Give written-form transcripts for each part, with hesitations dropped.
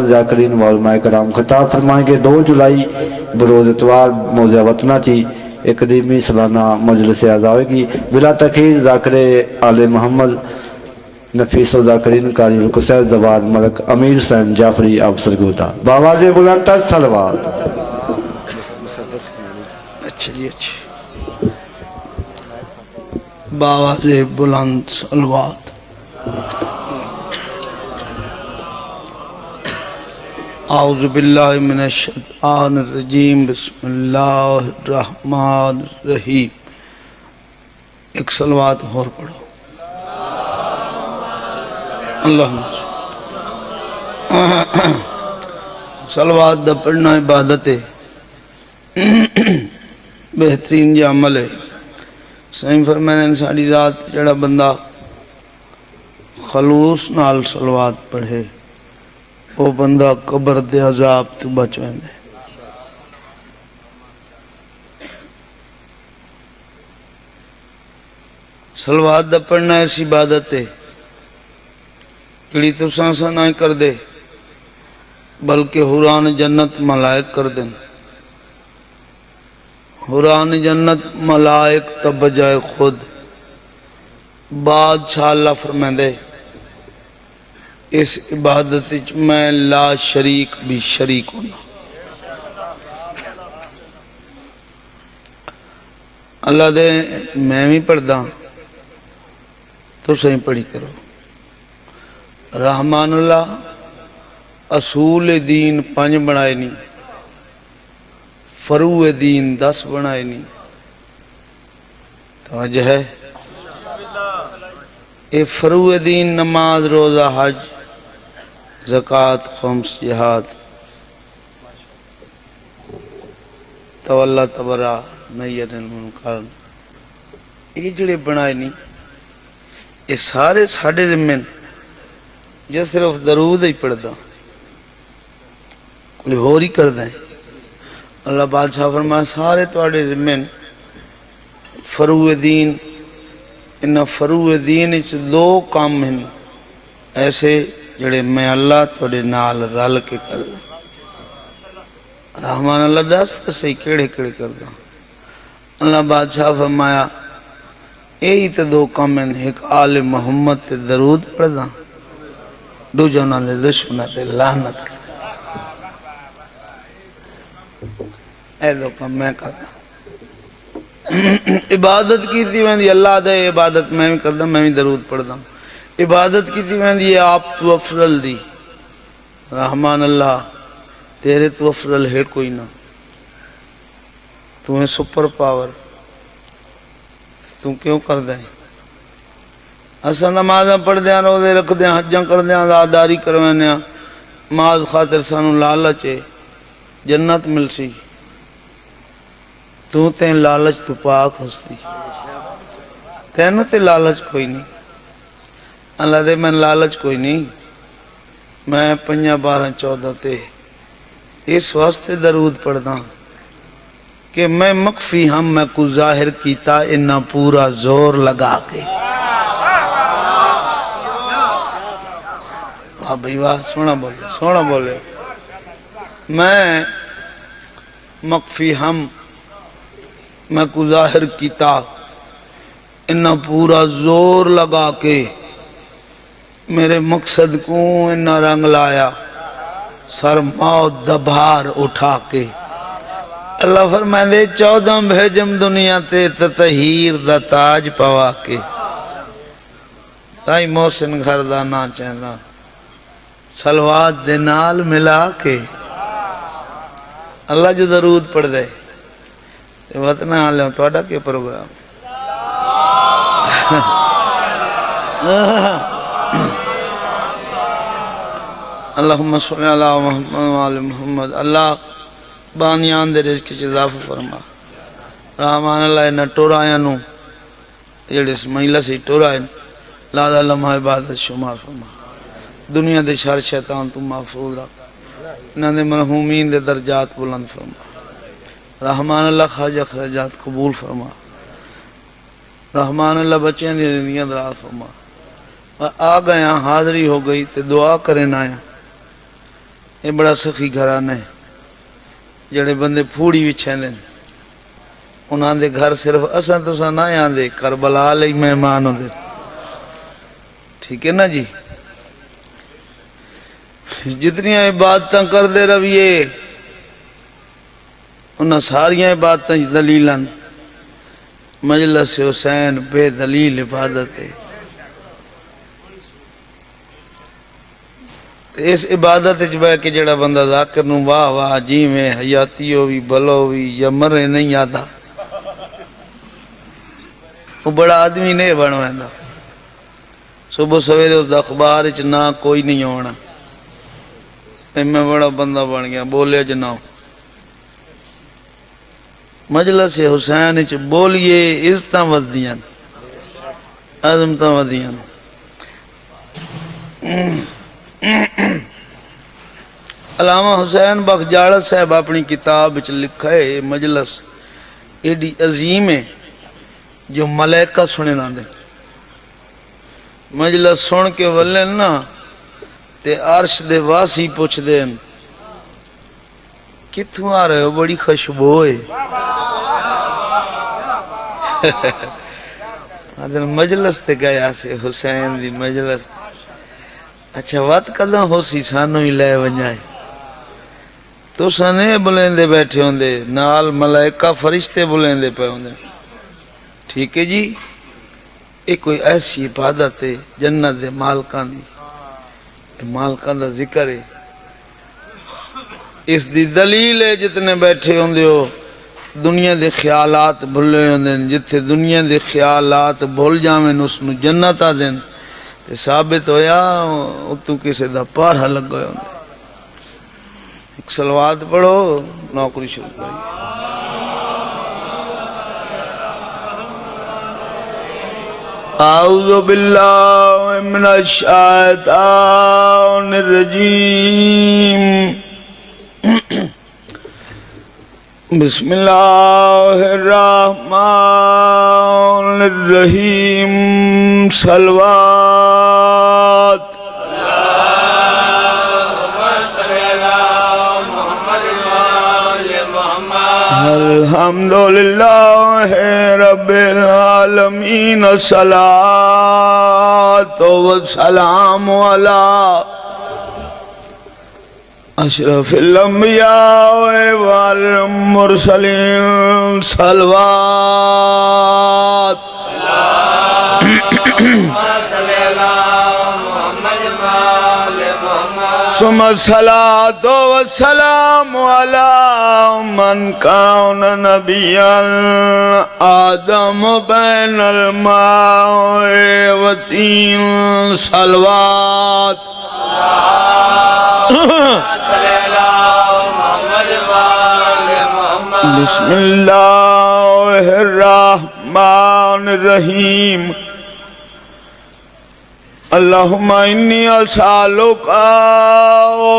ذاکرین وعلماء کرام خطاب فرمائیں گے 2 جولائی بروز اتوار موضع وطنہ تھی ایک قدیمی سالانہ مجلس اعزا ہوئے گی بلا تاخیر ذاکر آل محمد نفیس و ذاکرین قاری القصیر زبان ملک امیر حسین جعفری آپ سرگوتا باواز بلند صلوات. اچھا جی اچھا باواز بلند صلوات. اعوذ باللہ من الشیطان الرجیم بسم اللہ الرحمن الرحیم. ایک صلوات اور پڑھو. اللہم صلوات دا پڑھنا عبادت ہے بہترین جا عمل ہے. سائیں فرمائے ساری ذات جڑا بندہ خلوص نال صلوات پڑھے وہ بندہ قبر دے عذاب تو بچ ویندے. صلوات دا پڑھنا ایسی عبادت ہے کڑی تو سانسا نہ کر دے بلکہ حوران جنت ملائک کر دیں. حوران جنت ملائک تب بجائے خود بادشاہ اللہ فرمائے اس عبادت میں لا شریک بھی شریک ہونا. اللہ دے میں بھی پڑھدا تو صحیح پڑھی کرو. رحمان اللہ اصول دین 5 بنائے نہیں فروع دین 10 بنائے نہیں. توجہ ہے اے فروع دین نماز روزہ حج زکوٰۃ خمس جہاد تولا تبرا نہی عن المنکر یہ جڑے بنائے نہیں یہ سارے ساڑھے ذمن جو صرف درود ہی پڑھدا کوئی اور ہی کر دیں. اللہ بادشاہ فرمائے سارے توڑے ذمن فروع دین انہا فروع دین اچھ 2 کام ہیں ایسے جڑے میں اللہ توڑے نال رل کے کر دا. رحمان اللہ دست سے کیڑے کیڑے کر دا. اللہ بادشاہ فرمایا یہی تو 2 کام ہیں ایک آل محمد تے درود پڑھ دا دو جانان دے دشمنہ تے لعنت کر اے 2 کام میں کر دا. عبادت کی تھی میں دی اللہ دے عبادت میں بھی کردہ میں بھی درود پڑھ دا. عبادت کی تھی میں دی آپ تو افضل دی. رحمان اللہ تیرے تو افضل ہے کوئی نہ تو ہے سپر پاور تو کیوں کر دیں. اسا نمازاں پڑھ دیاں روزے رکھ دیاں حجاں کر دیاں عزاداری کروینے ماز خاطر سانو لالچ ہے جنت مل سی تو تین لالچ تو پاک ہستی تینوں تے لالچ کوئی نہیں. اللہ دے میں لالچ کوئی نہیں میں 5 12 14 تے اس واسطے درود پڑھدا کہ میں مخفی ہم میں کو ظاہر کیتا انہا پورا زور لگا کے. واہ بھئی واہ سونا بولے. میں مخفی ہم میں کو ظاہر کیتا انہا پورا زور لگا کے میرے مقصد کو انہا رنگ لایا سر موت دبھار اٹھا کے. اللہ فرمائے دے 14 بھیجم دنیا تے تطہیر دا تاج پوا کے. تائی محسن گھر دا نا چاہنا صلوات دے نال ملا کے اللہ جو درود پڑھ دے وطن آلے ہوں توڑا کے پروگرام اللہم صلی اللہ محمد محمد. اللہ بانیان دے رزق کی اضافہ فرما. رحمان اللہ انہا ٹورائیں نو جڑے اسماعیلہ سے ٹورائیں لہذا لمحہ عبادت شمار فرما. دنیا دے شر شیطان تو محفوظ رکھ انہاں دے مرحومین دے درجات بلند فرما. رحمان اللہ خواجہ خراجات قبول فرما. رحمان اللہ بچیاں دی زندگیاں دراز فرما. آ گیا حاضری ہو گئی تے دعا کریں آیا یہ بڑا سخی گھرانا ہے جڑے بندے پھوڑی وچھیندے انہاں دے گھر صرف اساں تساں نہ آندے کربلا لئی مہمان ہوندے ٹھیک ہے نا جی جتنی عبادتاں کر دے رویے انہاں ساریاں عبادتاں دلیلاں مجلس حسین بے دلیل عبادت ہے اس عبادت بہ کے جڑا بندہ ذاکر نو واہ واہ جی میں حیاتی ہوئی بھلو ہوئی یا مرے نہیں آتا وہ بڑا آدمی نہیں بنوائندا صبح سویرے اس دا اخبار اچ نہ کوئی نہیں ہونا میں بڑا بندہ بن گیا بولے جناؤ مجلس حسین اچ بولیے عزتاں ودیاں عظمتاں ودیاں علامہ حسین بخش جاڑت صاحب اپنی کتاب وچ لکھا ہے مجلس ایڈی عظیم ہے جو ملائکہ سنے نہ دے مجلس سن کے ولن نا تے عرش دے واسی پوچھ دین کتھوں آ رہے ہو بڑی خوشبو ہے مجلس تے گیا سے حسین دی مجلس اچھا وقت کداں ہو سی سانو ہی لے ونجائے تو سنے بلیندے بیٹھے ہوندے نال ملائکہ فرشتے بلیندے پہ ہوندے ٹھیک ہے جی ایک کوئی ایسی عبادت ہے جنت دے مالکان دی مالکان دا ذکر ہے اس دی دلیل ہے جتنے بیٹھے ہوندے ہو دنیا دے خیالات بھلے ہوندے جتنے دنیا دے خیالات بھول جاویں اس نو جنت آ دین تے ثابت ہویا تو کسے دا پارہ لگ گئے ہوندے ایک صلوات پڑھو نوکری شروع کری اعوذ باللہ من الشیطان الرجیم بسم اللہ الرحمن الرحیم صلوات الحمدللہ رب العالمین الصلاۃ والسلام علی اشرف الانبیاء والمرسلین صلوات ثم الصلاة والسلام على من كان نبيا آدم بين الماء والطين صلوات بسم الله الرحمن الرحيم اللهم إني أسألك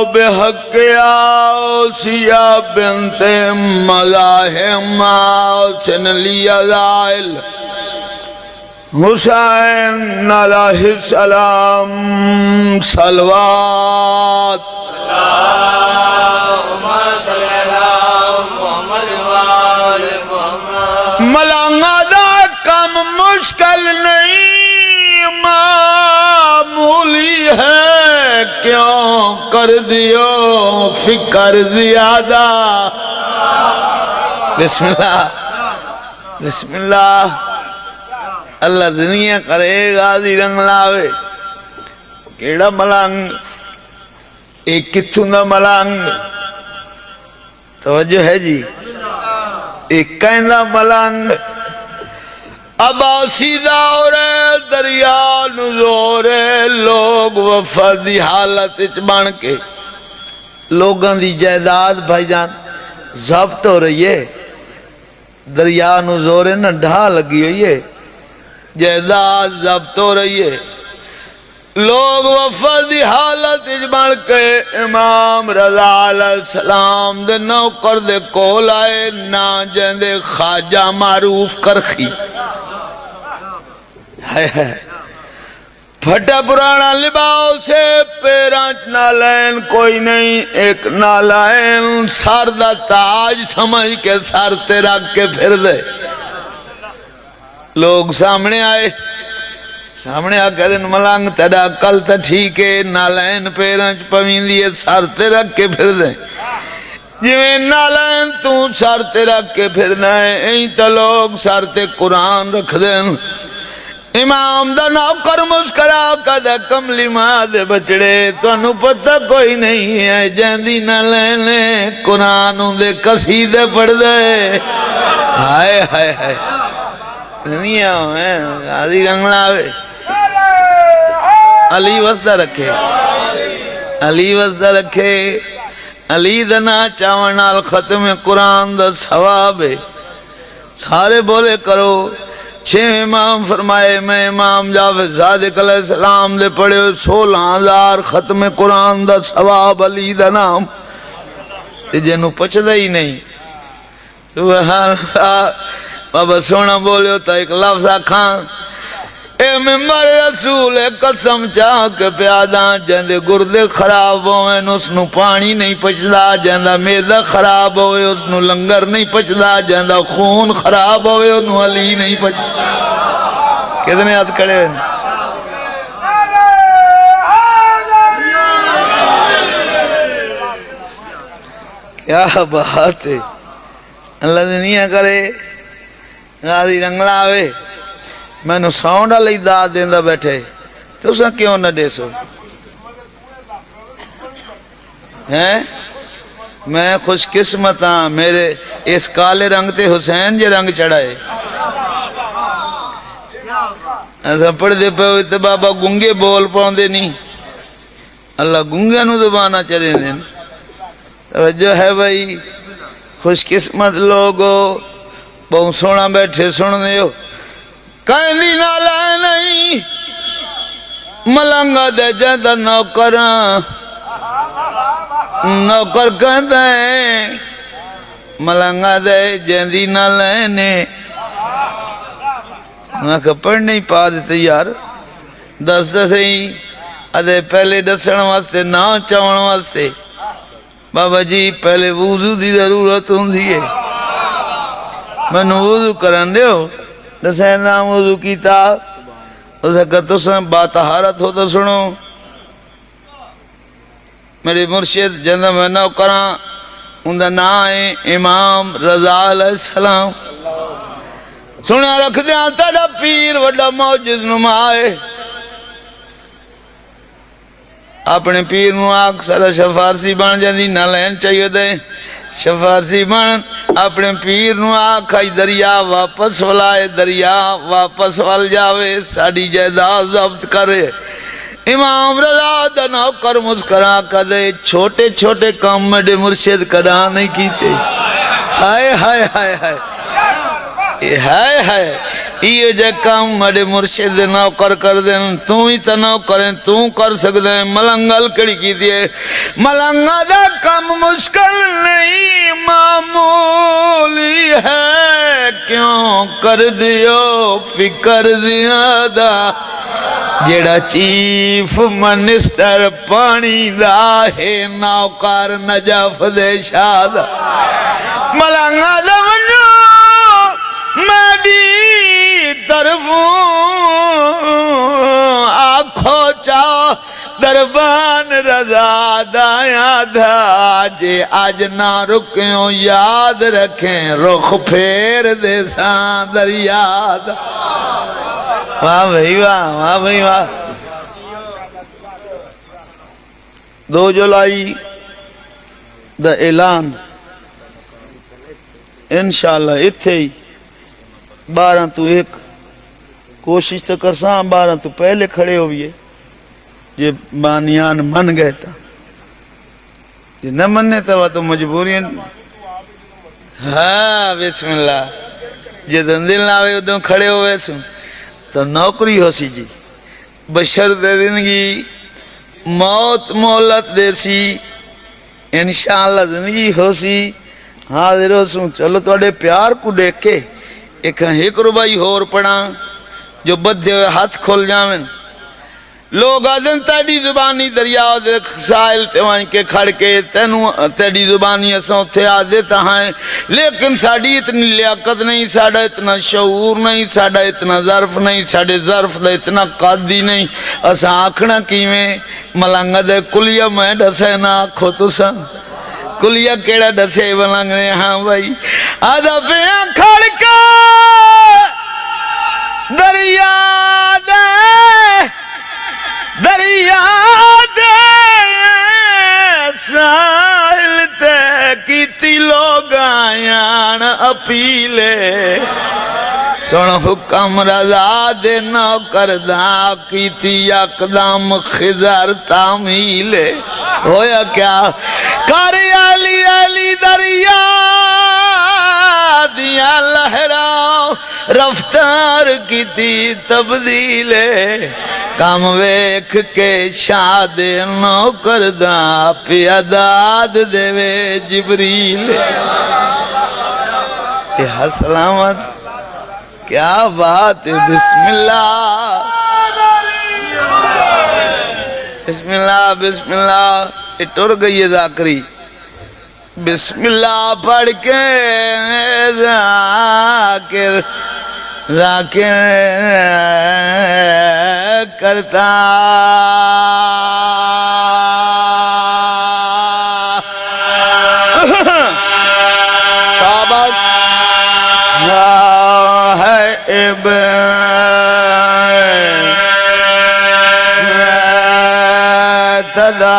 بحق آسيا بنت مزاحم سن لي زائل حسين عليه السلام صلوات اللهم صل على محمد وآل محمد ملانگا دا کم مشکل نہیں معمولی ہے کیوں کر دیو فکر زیادہ بسم اللہ بسم اللہ اللہ دنیا کرے گا دی رنگ لاوے کیڑا ملانگ ایک کتھوں دا ملانگ توجہ ہے جی ایک کہندہ ملانگ عباسی دورے دریا نزورے لوگ وفادی حالت بن کے لوگاں دی جائیداد بھائی جان ضبط ہو رہی ہے دریا نزورے نہ ڈھا لگی ہوئی ہے جائیداد ضبط ہو رہی ہے لوگ وفادی حالت بن کے امام رضا علیہ السلام دے نوکر دے کول آئے نا جندے خواجہ معروف کرخی پھٹا پرانا لباس ہے، پیرانچ نالین کوئی نہیں، ایک نالین سر دا تاج سمجھ کے سر تے رکھ کے پھر دے۔ لوگ سامنے آئے، سامنے آ کے دن ملنگ تیرا عقل تا ٹھیک ہے، نالین پیرانچ پوین دیئے سر تے رکھ کے پھر دے۔ جویں نالین تو سر تے رکھ کے پھر دے، این تا لوگ سر تے قرآن رکھ دیں۔ امام دا نوکر مسکرا کدہ کملی ماں دے بچڑے، تو انہوں پتہ کوئی نہیں ہے، جیندی نہ لینے قرآن دے قصیدے پڑھ دے۔ ہائے ہائے ہائے دنیا میں غازی رنگلاوے، علی وسدہ رکھے، علی وسدہ رکھے، علی دنا چاونال ختم قرآن دا ثواب ہے۔ سارے بولے کرو، 6 امام فرمائے، میں امام جعفر صادق علیہ السلام دے پڑھے 16,000 ختم قرآن دا ثواب علی دا نام جنہوں پچھدا ہی نہیں۔ سبحان اللہ، بابا سونا بولے ہوتا ایک لفظ آکھاں، اے ممبر رسول قسم چاہ کے پیاداں، جندے گردے خراب ہوئے اس نو پانی نہیں پچدا، جندہ میدہ خراب ہوئے اس نو لنگر نہیں پچدا، جندہ خون خراب ہوئے اس نو علی نہیں پچدا۔ کتنے ہاتھ کھڑے ہیں؟ کیا بات ہے، اللہ دنیا کرے غازی رنگلاوے میں نے ساؤنڈ علی داد دیندہ بیٹھے، تو اسا کیوں نہ دے سو؟ میں خوش قسمت ہاں، میرے اس کالے رنگ تے حسین جے رنگ چڑھائے۔ ایسا پڑھ دے پہ ہوئے تے بابا گنگے بول پاؤں دے نہیں، اللہ گنگے نو زبانہ چڑھے دیں۔ توجہ ہے بھائی، خوش قسمت لوگو، بہت سونا بیٹھے سن دیو۔ کہندی نالے نہیں ملنگا دے جیدہ نوکراں، نوکر کہندہ ہے ملنگا دے جیدی نالے نے۔ انہاں کہ پڑھ نہیں پا دیتے یار، دس ہی ادھے پہلے دسن واسطے نا چاون واسطے۔ بابا جی پہلے وضو دی ضرورت ہوں دیئے، میں نے وضو کرن دے ہو، دسیں نام وضو کیتا، اسے کہتا سن باتحارت ہو تو سنو۔ میرے مرشد جندہ میں نو کراں اندہ نائیں امام رضا علیہ السلام، سنیا رکھ دیا تیرا پیر وڈا موجز نمائے، اپنے پیر نو آگ سارا شفارسی بان جاندی نہ لین چاہیے دیں، شفارسی بان اپنے پیر نو آکھائی دریا واپس ولائے، دریا واپس ول جاوے، ساڑی جائیداد ضبط کرے۔ امام رضا دا نوکر مسکرا کدے، چھوٹے چھوٹے کام میرے مرشد کرا نہیں کیتے۔ ہائے ہائے ہائے ہائے ہائے ہائے، یہ جے کام میرے مرشد نوکر کر دیں، تو ہی تا نوکریں تو کر سکتے ہیں۔ ملنگل کڑی کی دیئے، ملنگا دا کم مشکل نہیں معمولی ہے، کیوں کر دیو فکر زیادہ، جیڑا چیف منسٹر پانی دا ہے نوکر نجف دے شادہ۔ ملنگا دا منو میری طرفوں آنکھو چاہ دربان رضا دایا دھا، جے آج نہ رکیوں یاد رکھیں رخ پھیر دے سان دریاد۔ واہ بھائی واہ، واہ بھائی واہ۔ 2 جولائی دا اعلان انشاءاللہ اتھے ہی 12 تو 1 کوشش تو کرساں 12 تو پہلے کھڑے ہوئیے، یہ بانیان من گئے تھا، یہ نہ مننے تھا تو مجبوری۔ ہاں بسم اللہ، یہ دندل ناوے ادھوں کھڑے ہوئے سن تو نوکری ہو سی جی، بشر دے زندگی موت مولت دے سی، انشاءاللہ زندگی ہو سی، حاضر ہو سن۔ چلو توڑے پیار کو دیکھ کے ایک روبائی ہور پڑا جو بدھے ہوئے ہاتھ کھول جامن، لوگ آدھن تیری زبانی دریا دے سائل تے وائیں کے کھڑ کے تیری زبانی اساں تھے آدھے تہائیں، لیکن ساڑی اتنی لیاقت نہیں، ساڑا اتنا شعور نہیں، ساڑا اتنا ظرف نہیں، ساڑے ظرف دا اتنا قادی نہیں، اساں آکھنا کیویں ملنگا دے کلیہ میں ڈسے نہ آکھو تو سا کلیہ کیڑا ڈسے ملنگ نے ہاں بھائی آدھا پیاں کھڑ کے دریا دے دریا دے سائل تے کیتی لوگ آیان اپیلے سن حکم رضا دے نوکر دا کیتی اقدام خضر تعمیلے ہویا کیا کاری علی علی دریا دیا لہراؤ رفتار کیتی تبدیلے کام ویکھ کے شاد نوکر دا پیاداد دے وے جبریل یہ سلامت کیا بات ہے بسم اللہ بسم اللہ بسم اللہ یہ ٹر گئی ہے ذاکری بسم اللہ پڑھ کے ذاکر ذاکر کرتا شاباش ہے ابتدا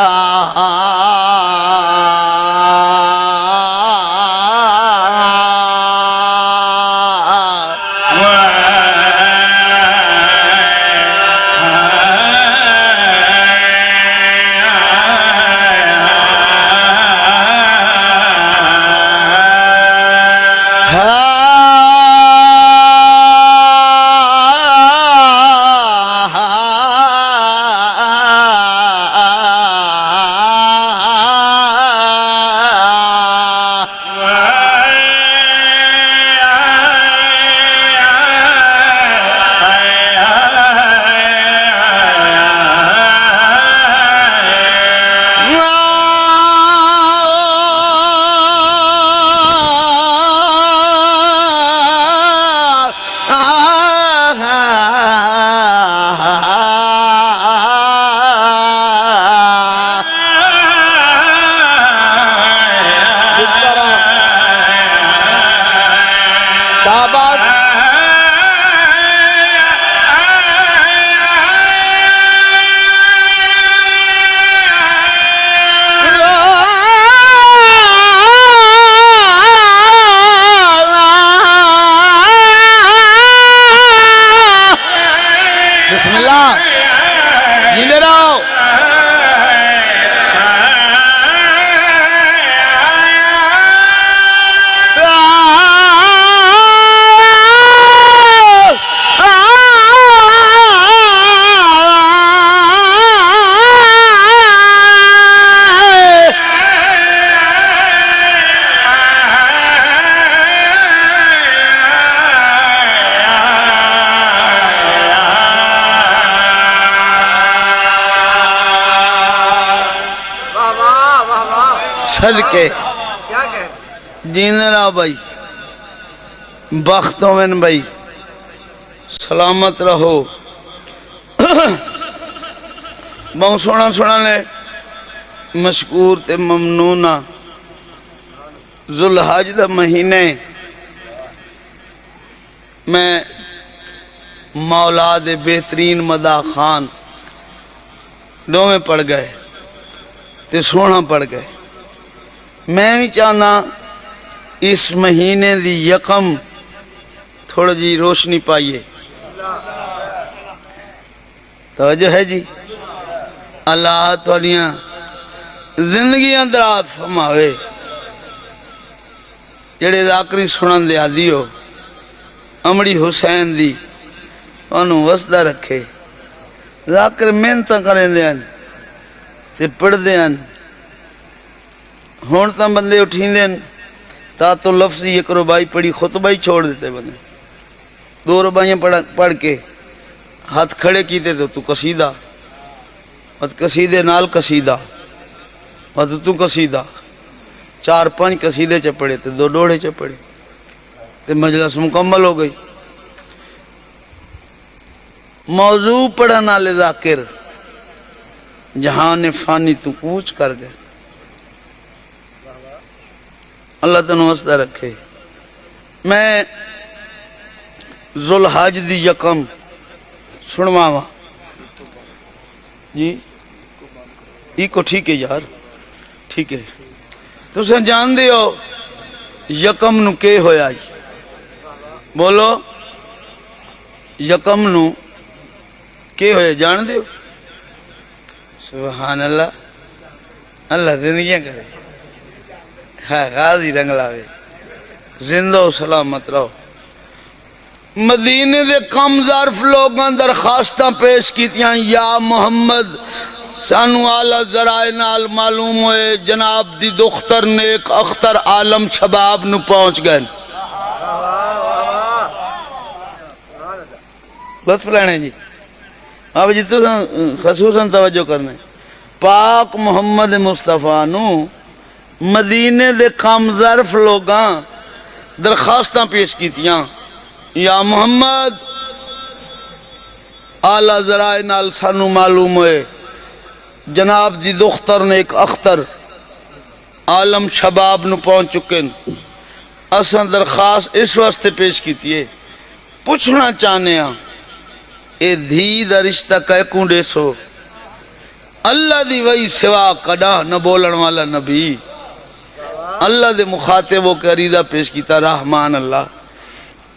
بسم اللہ جیندے رہو صدقے جیندے رہو بھائی بختوں میں بھائی سلامت رہو بہت سونا سونا لے مشکور تے ممنونہ ذوالحج دا مہینے میں مولا دے بہترین مدا خان دو میں پڑ گئے تے سونا پڑ گئے میں بھی چاہنا اس مہینے دی یکم تھوڑا جی روشنی پائیے توجہ ہے جی اللہ تھوڑیاں زندگی اندرات فرماوے جڑے ذاکری سنن دے آدھی ہو امڑی حسین دی انہوں وسدہ رکھے ذاکر محنت کریں دے تے پڑھ دے ہون تا بندے اٹھیں دیں تا تو لفظی ایک ربائی پڑھی خطبہ ہی چھوڑ دیتے بندے دو ربائیاں پڑھ کے ہاتھ کھڑے کیتے تو قصیدہ مت قصیدے نال قصیدہ مت تو قصیدہ 4-5 قصیدے چ پڑھے تے 2 ڈوڑے چ پڑھے تے مجلس مکمل ہو گئی. موضوع پڑھن والے ذاکر جہان فانی تو کوچ کر گئے. اللہ تنو وسطہ رکھے. میں ذوالحج دی یکم سنواواں جی ایکو ٹھیک ہے یار ٹھیک ہے. تساں جان دے ہو یکم نو کے ہویا جی بولو یکم نو کے ہویا جان دے ہو. سبحان اللہ اللہ زندگیاں کرے ہاں غازی رنگ لاوے زندہ و سلامت رہو. مدینے دے کم ظرف لوگاں درخواستاں پیش کیتیاں یا محمد سانو اعلیٰ ذرائع نال معلوم ہوئے جناب دی دختر نیک اختر عالم شباب نو پہنچ گئے. لطف لینے جی اب جی تو خصوصاً توجہ کرنے. پاک محمد مصطفیٰ نو مدینے دے کم ظرف لوگاں درخواستاں پیش کیتیاں یا محمد اعلیٰ ذرائع نال سانو معلوم ہوئے جناب دی دختر نے ایک اختر عالم شباب نو پہنچ چکے. اساں درخواست اس واسطے پیش کیتی ہے پوچھنا چاہنے ہاں اے دھی دا رشتہ کہے کوں ڈیسو. اللہ دی وہی سوا کڈا نہ بولن والا نبی اللہ دے مخاطبوں کے عریضہ پیش کیتا رحمان اللہ.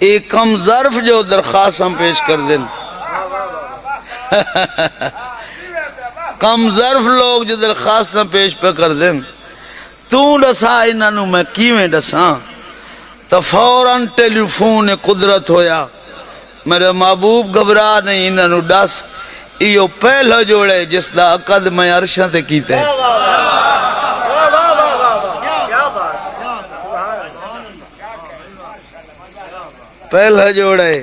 ایک کم ظرف جو درخواست ہم پیش کر دیں کم ظرف لوگ جو درخواست ہم پیش پہ کر دیں تو ڈسا انہوں میں کیویں ڈساں تو فوراں ٹیلی فون قدرت ہویا میرے محبوب گھبرا نہیں انہوں ڈس ایو پہلا جوڑے جس دا عقد میں عرشاں تے کیتے پہلا جوڑے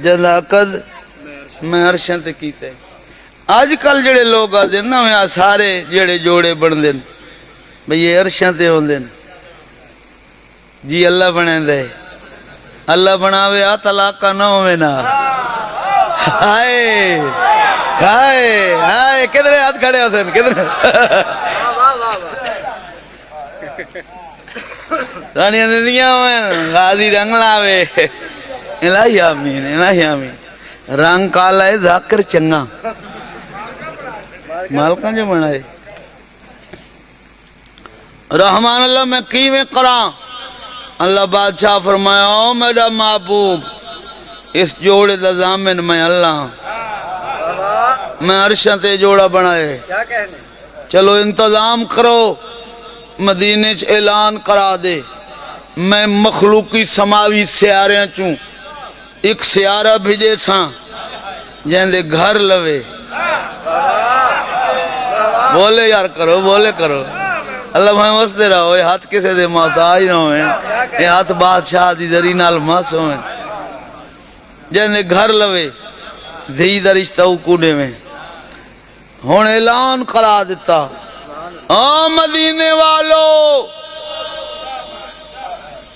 جس دا عقد میں عرشاں تے کیتے. آج کل جڑے لوگ آ دن نا میں سارے جڑے جوڑے بن دن بھئی یہ عرشاں تے ہون دن جی اللہ بنے دے اللہ بناوے آ طلاقہ نہ ہوئے نا. ہائے ہائے ہائے کدھرے ہاتھ کھڑے ہو سن کدھرے رانیاں دندیاں ہوئے غازی رنگ لاوے الہی آمین الہی آمین. رنگ کالا ہے ذاکر چنگا مالکاں جو بنائے رحمان اللہ میں کیویں قرآن. اللہ بادشاہ فرمایا او میرا محبوب اس جوڑے دا ضامن میں اللہ میں عرشاں تے جوڑا بنائے. چلو انتظام کرو مدینے چ اعلان کرا دے میں مخلوقی سماوی سیاریاں چوں ایک سیارہ بھیجے ساں جہندے گھر لوے. بولے یار کرو بولے کرو اللہ بھائی وستے رہو. یہ ہاتھ کسے دے محتاج نہ ہوئے یہ ہاتھ بادشاہ دی ذری نال مس ہوئے جہندے گھر لوے دھی دا رشتہ کوڑے میں. ہن اعلان کرا دیتا او مدینے والو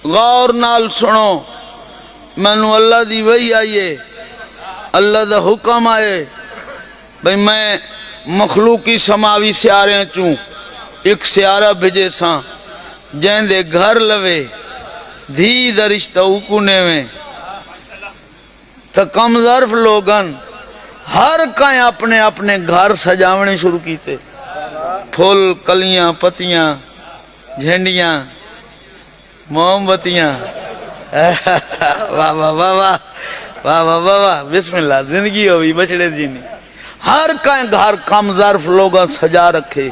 غور نال سنو مینوں اللہ دی وحی آئیے اللہ دا حکم آئے بھئی میں مخلوقی سماوی سیاریاں چوں ایک سیارہ بھیجے ساں جہندے گھر لوے دھی دا رشتہ کونے میں. تو کم ظرف لوگن ہر کہیں اپنے اپنے گھر سجاونے شروع کیتے پھول کلیاں پتیاں جھنڈیاں موم بتیاں واہ واہ واہ واہ واہ واہ واہ واہ بسم اللہ زندگی ہوئی بچڑے جینی. ہر کہیں گھر کم ظرف لوگاں سجا رکھے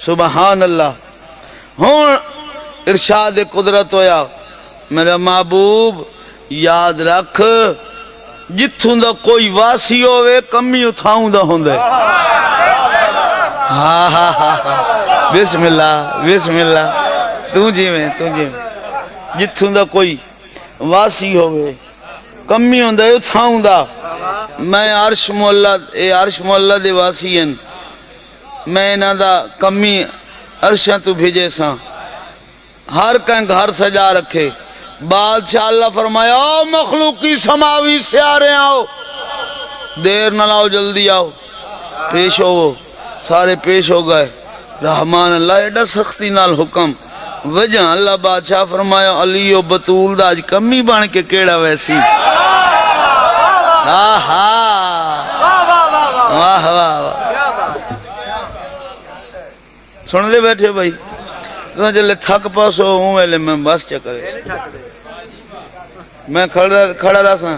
سبحان اللہ. ہون ارشاد قدرت ہویا میرا محبوب یاد رکھ جتھوں دا کوئی واسی ہوئے کمی اتھاؤں دا ہوندے. ہاں ہاں ہاں بسم اللہ بسم اللہ تو جی میں جتھوں دا کوئی واسی ہوئے کمی ہوندے اتھاؤں دا میں عرش مولا دے واسی ہیں میں انہاں دا کمی عرشاں تو بھیجے ساں ہر کہیں گھر سجا رکھے بادشاہ اللہ فرمایا او مخلوقی سماوی سیارے آؤ دیر نہ لاؤ جلدی آؤ پیش ہو سارے پیش ہو گئے رحمان اللہ ایڈا سختی نال حکم وجہ اللہ بادشاہ فرمایا علی و بطول دا آج کمی بان کے کیڑا ویسی آہا واہ واہ واہ سن دے بیٹھے بھائی تو جلے تھک پاسو ہوں ویلے میں بس چکرے میں کھڑا رہا ساں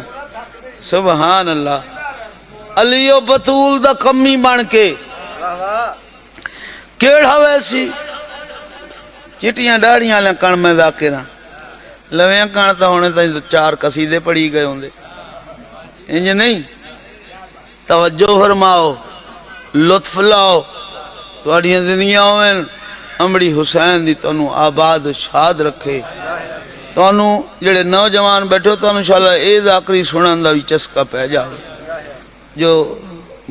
سبحان اللہ علی و بطول دا کمی بان کے کیڑا ویسی چٹیاں ڈاڑیاں لیں کن میں ذاکرہ لویاں کانتا ہونے تا چار قصیدے پڑھی گئے ہوں دے انجھے نہیں توجہ فرماؤ لطف لاؤ تو اڑیاں زندگیاں ہوئیں امبڑی حسین دی تو انہوں آباد شاد رکھے تو انہوں جڑے نوجوان بیٹھو تو انہوں انشاءاللہ اے ذاکری سنن دا بھی چسکا پہ جاؤ جو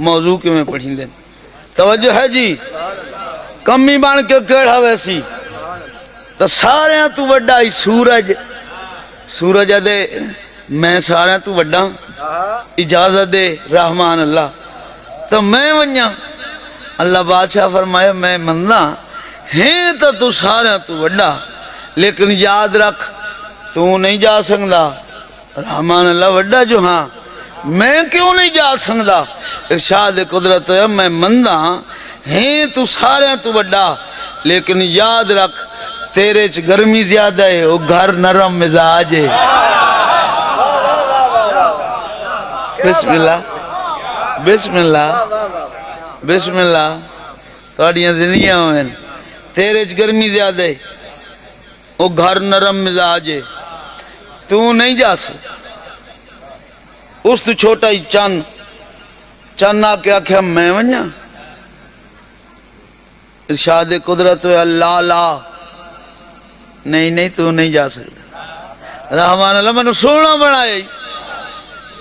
موضوع کے میں پڑھیں دیں توجہ ہے جی کمی بان کے کیڑا ویسی تو سارے ہیں تو وڈا ہی سورج دے میں سارے ہیں تو وڈا اجازت دے رحمان اللہ تو میں ونیا اللہ بادشاہ فرمایا میں مندہ ہیں تو سارے ہیں تو وڈا لیکن یاد رکھ تو نہیں جا سکتا رحمان اللہ وڈا جو ہاں میں کیوں نہیں جا سکتا ارشاد قدرت ہے میں مندہ ہیں تو سارے ہیں تو وڈا لیکن یاد رکھ تیرے چ گرمی زیادہ ہے وہ گھر نرم مزاج ہے بسم اللہ بسم اللہ بسم اللہ توڑیاں زندگیاں ہوئیں تیرے چ گرمی زیادہ ہے وہ گھر نرم مزاج ہے تو نہیں جا سکتا اس تو چھوٹا ہی چن آ کے آکھیا میں ونیا ارشاد قدرت ہے اللہ لا نہیں تو نہیں جا سکتا رحمان اللہ میں نے سونا بنایا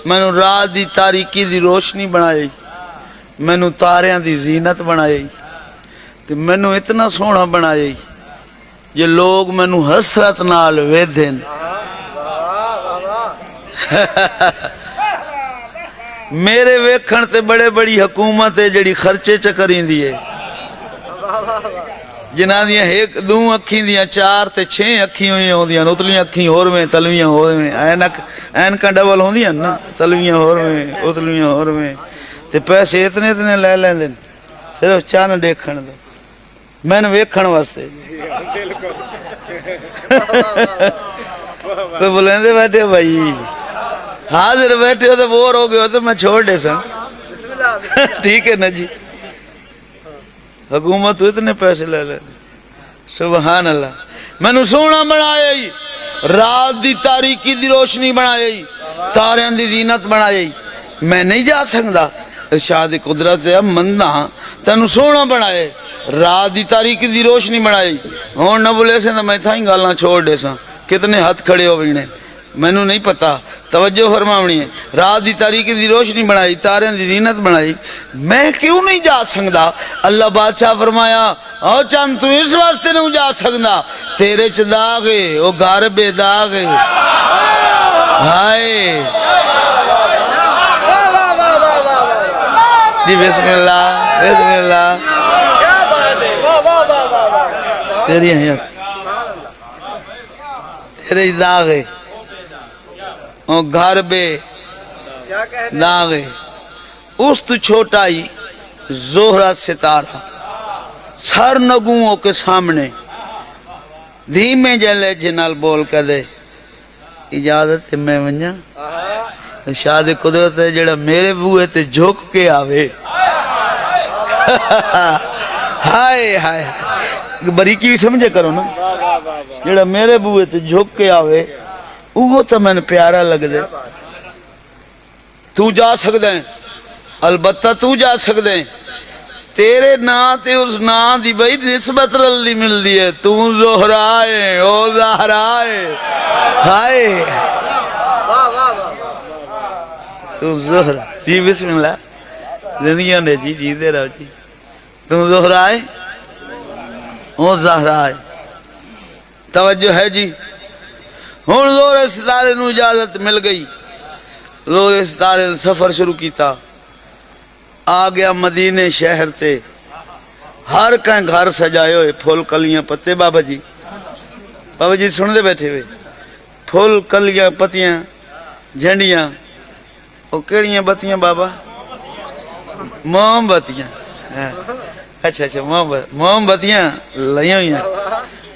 میں نے رات دی تاریکی دی روشنی بنایا میں نے تاریاں دی زینت بنایا تو میں نے اتنا سونا بنایا یہ لوگ میں نے حسرت نال ویدھن میرے ویکھن تے بڑے بڑی حکومت ہے جڑی خرچے چکریں دیئے جنہ دیاں ایک دو اکھیں دیاں چار تے 6 اکھیں ہوئی ہوں دیاں اتلیاں اکھیں ہور میں تلویاں ہور میں اینکاں ڈبل ہوں دیاں نا تلویاں ہور میں اتلیاں ہور میں تے پیسے اتنے لے لیں دیں صرف چان دیکھن دے میں نے ویکھن واسطے کوئی بولیں دے بیٹھے بھائی حاضر بیٹھے ہو تو بور ہو گئے ہو تو میں چھوڑ دے سا ٹھیک ہے نا جی حکومت اتنے پیسے لے لے سبحان اللہ میں نے سونا بنایا ہی رات دی تاریکی دی روشنی بنایا ہی تاریاں دی زینت بنایا ہی میں نہیں جا سکتا ارشاد قدرت ہے مندہ تینو سونا بنایا رات دی تاریکی دی روشنی بنایا ہی ہون نہ بولے سے میں تھا ہی گالاں چھوڑ دے سا کتنے ہاتھ کھڑے ہو بینے میں نے نہیں پتا توجہ فرماونی ہے رات دی تاریکی دی روشنی بنائی تاریاں دی زینت بنائی میں کیوں نہیں جا سکتا اللہ بادشاہ فرمایا او چند تو اس واسطے نہیں جا سکتا تیرے چ داغ ہے وہ گھر بے داغ ہے ہائے جی بسم اللہ تیری حیات تیرے داغ ہے وہ گھر بے داغ ہے اس تو چھوٹا ہی زہرہ ستارہ سر نگوؤں کے سامنے دھیمے جلے جنال بول کر دے اجازت میں ونجا شاد قدرت ہے جڑا میرے بوئے تے جھوک کے آوے ہائے ہائے بریکی بھی سمجھے کرو نا جڑا میرے بوئے تے جھوک کے آوے وہ تو میں نے پیارا لگ دے تو جا سکتے ہیں البتہ تو جا سکتے ہیں تیرے نا تے اس نا دی بھئی نسبت رل دی مل دی ہے تو زہرائے او زہرائے ہائے تو زہرا جی بسم اللہ زندگیوں نے جی جیتے رہو جی تم زہرا ہے وہ زہرا ہے توجہ ہے جی ہوں زور ستارے نو اجازت مل گئی زور ستارے نے سفر شروع کیتا آ گیا مدینے شہر تے ہر کہیں گھر سجائے ہوئے پھول کلیاں پتے بابا جی سن دے بیٹھے ہوئے پھول کلیاں پتیاں جھنڈیاں وہ کیڑیاں بتیاں بابا موم بتیاں اچھا اچھا موم بتیاں لائیں ہوئی ہیں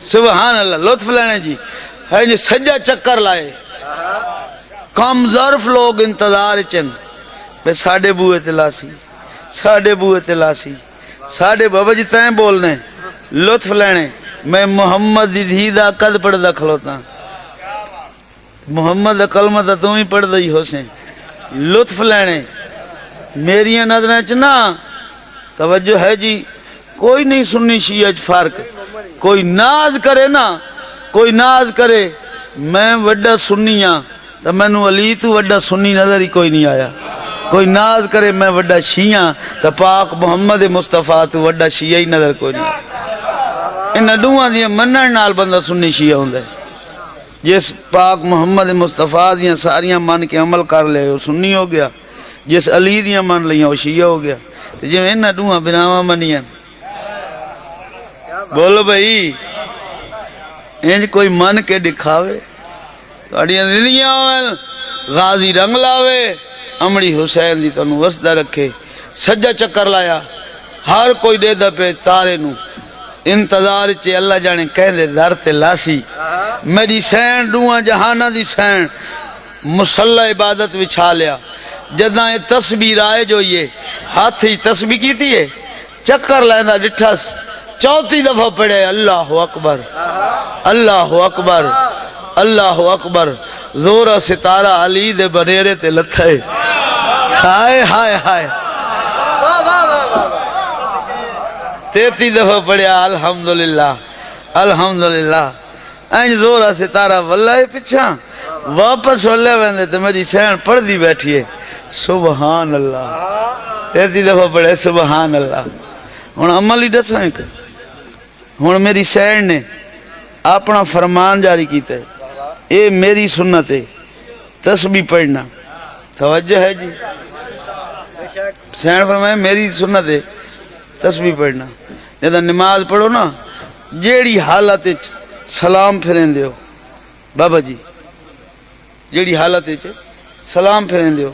سبحان اللہ لطف لینے جی ہے جی سجا چکر لائے کم ظرف لوگ انتظار چن بے ساڑھے بوئے تلاسی ساڑھے بوئے تلاسی ساڑھے بابا جی تائیں بولنے لطف لینے میں محمد دی دھی دا قد پڑھ دا کھلوتا محمد دا کلمہ دا تم ہی پڑھ دئی ہو سے لطف لینے میری نظریں چنا توجہ ہے جی کوئی نہیں سننی شیعہ فرق کوئی ناز کرے نا کوئی ناز کرے میں وڈا سنیاں تو میں نو علی تو وڈا سنی نظر ہی کوئی نہیں آیا کوئی ناز کرے میں وڈا شیعہ تو پاک محمد مصطفیٰ تو وڈا شیعہ ہی نظر کوئی نہیں آیا انہاں دوہاں دیاں منن نال بندہ سنی شیعہ ہوندے جس پاک محمد مصطفیٰ دیاں ساریاں من کے عمل کر لے وہ سنی ہو گیا جس علی دیاں من لیاں وہ شیعہ ہو گیا تو جو انہاں دوہاں بناواں منیاں بولو بھائی انج کوئی من کے دکھاوے تھوڑیاں زندگیاں ہوئے غازی رنگ لاوے امڑی حسین دی تنو وسدہ رکھے سجا چکر لایا ہر کوئی دے دا پہ تارے نو انتظار چے اللہ جانے کہہ دے در تے لاسی میری سین دوہاں جہانہ دی سین مسلح عبادت وچھا لیا جداں یہ تسبیح رائے جو یہ ہاتھ ہی تسبیح کی تھی ہے چکر لیندہ ڈٹھس چوتھی دفعہ پڑھے اللہ اکبر اللہ اکبر اللہ اکبر زورا ستارہ علی دے بنیرے تے لتھے ہائے ہائے ہائے تیتی دفعہ پڑھیا الحمدللہ الحمدللہ اینج زورا ستارہ واللہ پچھا واپس واللہ ویندے تے میری سین پڑھ دی بیٹھیے سبحان اللہ تیتی دفعہ پڑھے سبحان اللہ ہون عمل ہی دساں ایک ہون میری سین نے اپنا فرمان جاری کیتا ہے اے میری سنت ہے تسبیح پڑھنا توجہ ہے جی سین فرمائے میری سنت ہے تسبیح پڑھنا جدہ نماز پڑھو نا جیڑی حالت سلام پھرین دیو بابا جی جیڑی حالت سلام پھرین دیو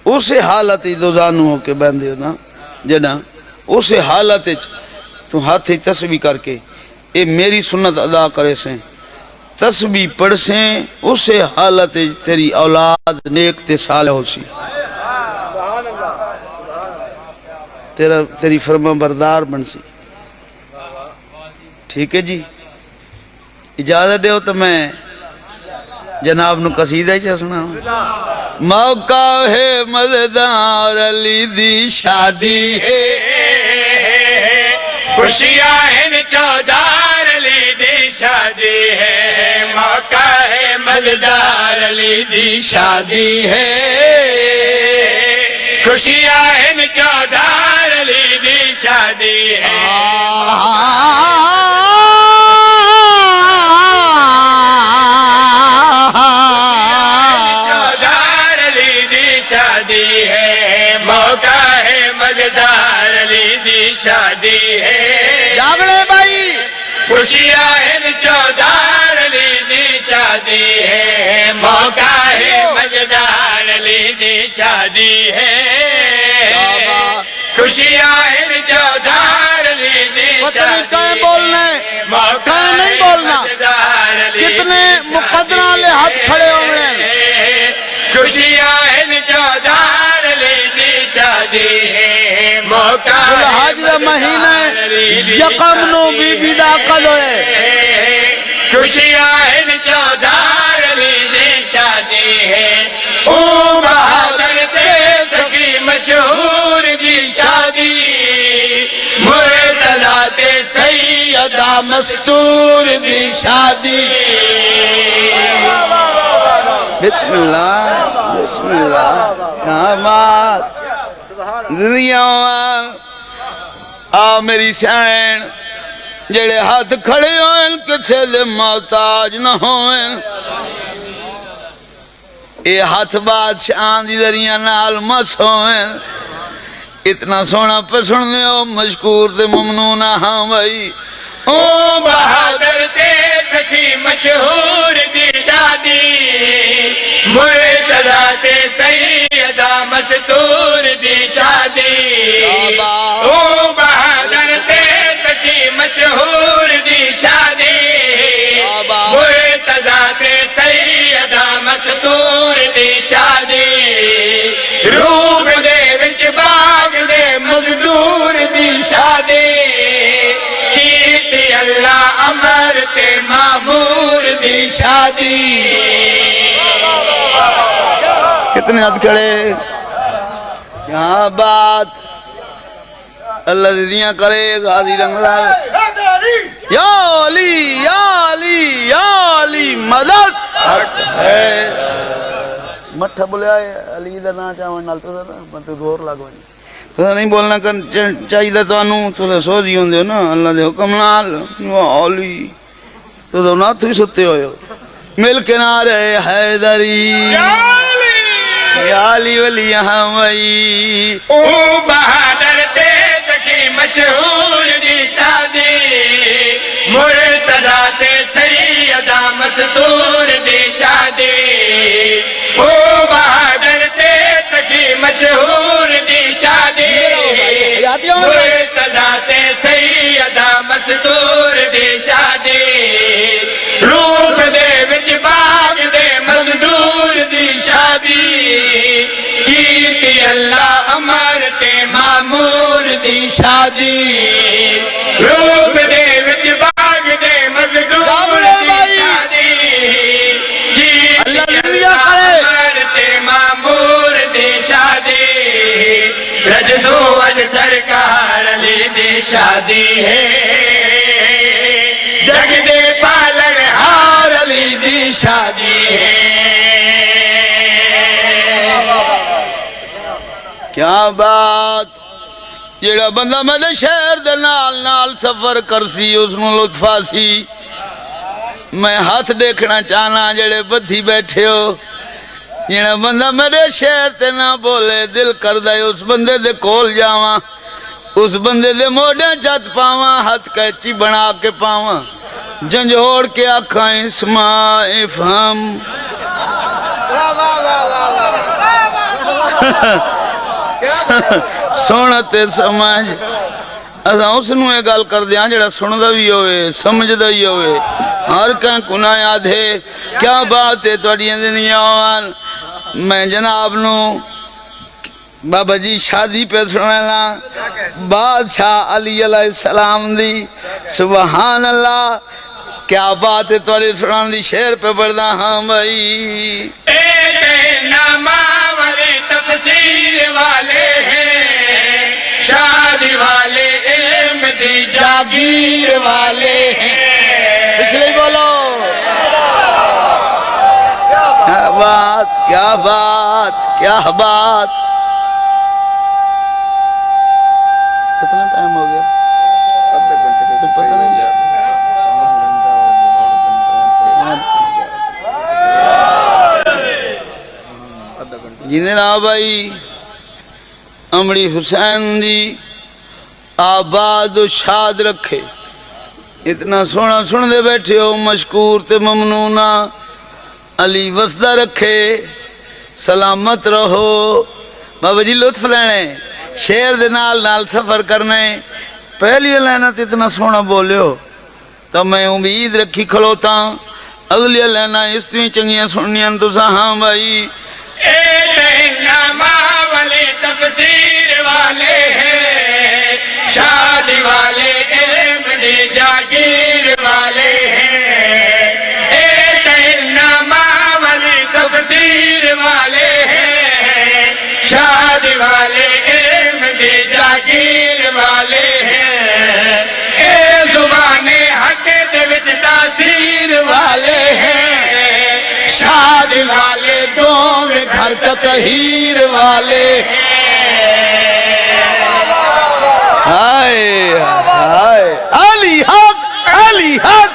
اسے حالت دو زانو ہو کے بین دیو نا جنا اسے حالت تو ہاتھی تسبیح کر کے اے میری سنت ادا کرے سیں تسبیح پڑھ سیں اسے حالت تیری اولاد نیک تے صالح ہو سی تیری فرما بردار بن سی ٹھیک ہے جی اجازت دے ہو تو میں جناب نو قصیدہ ہی سنا موقع ہے مزدار علی دی شادی ہے خوشیاں ہیں چودار علی دی شادی ہے موقع ہے مزدار علی دی شادی ہے خوشیاں ہیں چودار علی دی شادی ہے چودار علی دی شادی ہے موقع ہے مزدار علی دی شادی ہے جاگڑے بھائی خوشیاں ہیں چودار علی دی شادی ہے موقع ہے مزدار علی دی شادی ہے خوشیاں ہیں چودار علی دی پتہ نہیں کہیں بولنے کہیں نہیں بولنا کتنے مقدرہ لے ہاتھ کھڑے ہوئے خوشیاں ہیں چودار علی دی شادی ہے موقع حج دے مہینے یقم نو بی بی دا عقد ہوئے خوشیاں ہیں چودار علی دی شادی ہے او بہادر تے سکی مشہور دی شادی مرتضیٰ تے سیدہ مستور دی شادی بسم اللہ بسم اللہ کیا بات دنیا آ میری سین جڑے ہاتھ کھڑے ہوئن کچھے دے محتاج نہ ہوئن اے ہاتھ بادشاہ دی دریاں نال مس ہوئن اتنا سونا پر سن دے ہو مشکور تے ممنون ہاں بھائی او بہادر تے سخی مشہور دی شادی مرتضی تے سیدہ مستور دی شادی او بہادر تے سخی مشہور دی شادی مرتضی تے سیدہ مستور دی شادی روپ دے وچ باغ دے مزدور دی شادی اللہ امر تے معمور دی شادی کتنے ہاتھ کھڑے کیا بات اللہ دیدیاں کرے غازی رنگ لائے یا علی یا علی یا علی مدد حق ہے مٹھا بولے آئے علی دا نا چاہوان نال تو مطلب دور لگو تو نہیں بولنا چاہیے تو سوزی ہوں نا اللہ دے حکم نال علی تو نہ تھی ستے ہوئے مل کے نعرے حیدری یا علی ولی ہمائی او بہادر تے سخی مشہور دی شادی مرتضی تے سیدہ مستور دی شادی او بہادر تے سخی مشہور دی شادی مرتضی تے سیدہ مستور دی شادی روپ دے وچ باغ دے مزدور دی شادی کیتی اللہ امر تے معمور دی شادی روپ دے وچ باغ دے مزدور دی شادی کیتی اللہ امر تے معمور دی شادی رجسو اج سرکار علی دی شادی ہے جگ دے پالن ہار علی دی شادی ہے کیا بات جیڑا بندہ میرے شہر دے نال نال سفر کرسی اس نو لطفہ سی میں ہاتھ دیکھنا چاہنا جیڑے بدھی بیٹھے ہو جیڑا بندہ میرے شہر تے نہ بولے دل کر دے اس بندے دے کول جاواں اس بندے دے موڑے چت پاواں ہاتھ کیچی بنا کے پاواں جنجوڑ کے آکھائیں اسماء افہم سونا تے سمجھ اساں اس نو یہ گل کر دیاں جڑا سندا وی ہوئے سمجھدا ہی ہوئے ہر کہیں کنا یاد ہے کیا بات ہے تواڈیاں دنیاں میں جناب نو بابا جی شادی پہ سننا بادشاہ علی علیہ السلام دی سبحان اللہ کیا بات ہے تواڈے سنان دی شعر پہ پڑھدا ہاں بھائی اے نامہ والے تفسیر والے ہیں شادی والے علم دی جاگیر والے ہیں پچھلے بولو کیا بات کیا بات کیا بات کتنا ٹائم ہو گیا پتہ نہیں جنہیں نا بھائی امڑی حسین دی آباد و شاد رکھے اتنا سونا سن دے بیٹھے ہو مشکور تے ممنونہ علی وسدہ رکھے سلامت رہو بابا جی لطف لینے شہر دے نال نال سفر کرنے پہلی لینا تے اتنا سونا بولے ہو تو میں امید رکھی کھلوتا اگلی لینا اس توی چنگیاں سننیاں تو ہاں بھائی اے نامہ والے تفسیر والے ہیں شادی والے علم دی جاگیر والے ہیں اے نامہ والے تفسیر والے ہیں شادی والے علم دی جاگیر والے ہیں اے زبان حق دے وچ تاثیر والے ہیں شادی والے تطہیر والے ہائے ہائے علی حق علی حق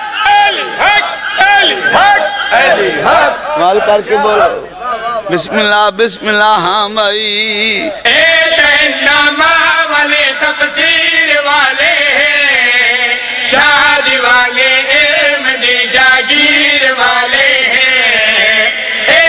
مال کر کے بولو بسم اللہ ہاں بھائی اے نامہ والے تفسیر والے ہیں شادی والے احمدی جاگیر والے ہیں اے